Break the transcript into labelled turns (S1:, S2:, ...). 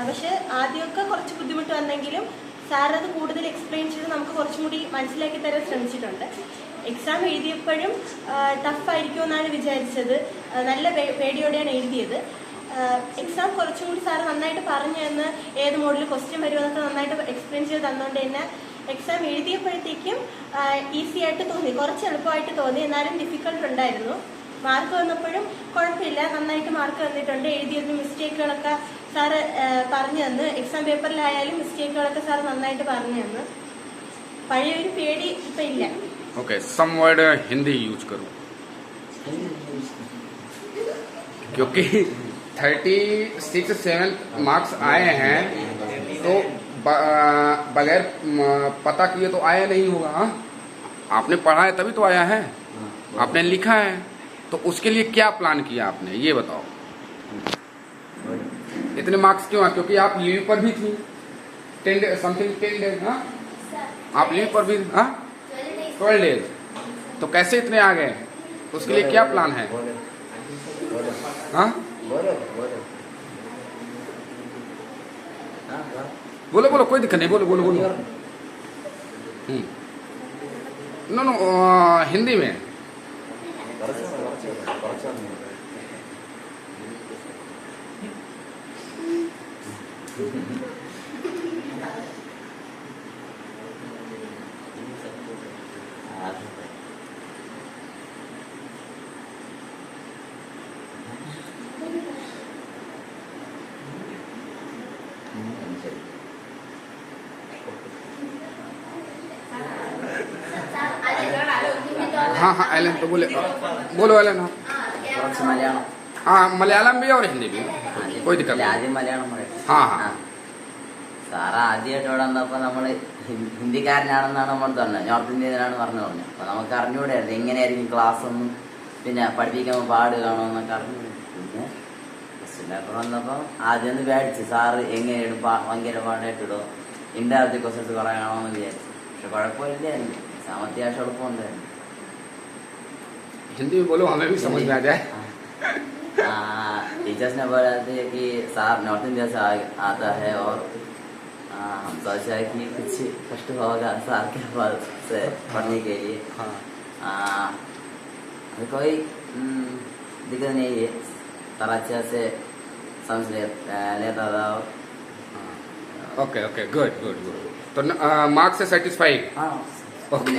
S1: പക്ഷെ ആദ്യമൊക്കെ കുറച്ച് ബുദ്ധിമുട്ട് വന്നെങ്കിലും സാർ അത് കൂടുതൽ എക്സ്പ്ലെയിൻ ചെയ്ത് നമുക്ക് കുറച്ചും കൂടി മനസ്സിലാക്കി തരാൻ ശ്രമിച്ചിട്ടുണ്ട്. എക്സാം എഴുതിയപ്പോഴും ടഫായിരിക്കുമെന്നാണ് വിചാരിച്ചത്. നല്ല പേടിയോടെയാണ് എഴുതിയത്. എക്സാം കുറച്ചും കൂടി സാറ് നന്നായിട്ട് പറഞ്ഞു തന്ന് ഏത് മോഡിൽ ക്വസ്റ്റ്യൻ വരുമെന്നൊക്കെ നന്നായിട്ട് എക്സ്പ്ലെയിൻ ചെയ്ത് തന്നുകൊണ്ട് തന്നെ എക്സാം എഴുതിയപ്പോഴത്തേക്കും ഈസി ആയിട്ട് തോന്നി, കുറച്ച് എളുപ്പമായിട്ട് തോന്നി. എന്നാലും ഡിഫിക്കൽട്ട് ഉണ്ടായിരുന്നു. മാർക്ക് വന്നപ്പോഴും കുഴപ്പമില്ല, നന്നായിട്ട് മാർക്ക് വന്നിട്ടുണ്ട്. എഴുതിയതിന് മിസ്റ്റേക്കുകളൊക്കെ സാറ് പറഞ്ഞു തന്ന്. എക്സാം പേപ്പറിലായാലും മിസ്റ്റേക്കുകളൊക്കെ സാറ് നന്നായിട്ട് പറഞ്ഞു തന്നു. പഴയൊരു പേടി ഇപ്പം ഇല്ല.
S2: Okay, some word Hindi use करूं क्योंकि 36-7 मार्क्स आए हैं तो बगैर पता किए तो आया नहीं होगा। हाँ, आपने पढ़ा है तभी तो आया है, आपने लिखा है, तो उसके लिए क्या प्लान किया आपने ये बताओ। इतने मार्क्स क्यों है? क्योंकि आप लीव पर भी थी 10 डेज। हाँ, आप लीव पर भी, हाँ 12 डेज, तो कैसे इतने आ गए? तो उसके लिए क्या प्लान है? हाँ बोलो बोलो, कोई दिक्कत नहीं, बोलो बोलो बोलो। नो नो, हिंदी में। हाँ हाँ, एलन तो बोले, बोलो एलन। हाँ, मलयालम भी और हिंदी भी, कोई दिक्कत नहीं।
S3: ആദ്യം മലയാളം പറയും.
S2: हाँ हाँ,
S3: സാറ് ആദ്യമായിട്ട് ഇവിടെ വന്നപ്പോൾ നമ്മൾ ഹിന്ദിക്കാരനാണെന്നാണ് നമ്മൾ പറഞ്ഞത്, നോർത്ത് ഇന്ത്യയിലാണ് പറഞ്ഞു. അപ്പോൾ നമുക്ക് അറിഞ്ഞുകൂടായിരുന്നു എങ്ങനെയായിരിക്കും ക്ലാസ് ഒന്നും, പിന്നെ പഠിപ്പിക്കുമ്പോൾ പാട് കാണുമെന്നൊക്കെ അറിഞ്ഞു. പിന്നെ ക്വസ്റ്റ്യൻ പേപ്പർ വന്നപ്പോൾ ആദ്യം ഒന്ന് പേടിച്ച്, സാറ് എങ്ങനെയാണ് ഭയങ്കര പാടായിട്ടിടും, ഇൻഡയറക്റ്റ് ക്വസ്റ്റ്യൻസ് കുറേ കാണുമെന്ന് വിചാരിച്ചു. പക്ഷെ കുഴപ്പമില്ലായിരുന്നു, അത്യാവശ്യം എളുപ്പമുണ്ടായിരുന്നു.
S2: हिंदी में बोलो, हमें भी समझ में आ जाए।
S3: टीचर्स ने बोला था कि सार नॉर्थ इंडिया से आता है और हम सोचा कि कुछ कष्ट होगा सार के पास से पढ़ने के लिए। कोई दिक्कत नहीं है, सारा अच्छे से समझ लेता था।
S2: Okay okay, good good good. तो मार्क्स से सेटिस्फाइड?
S3: हाँ,
S2: ओके।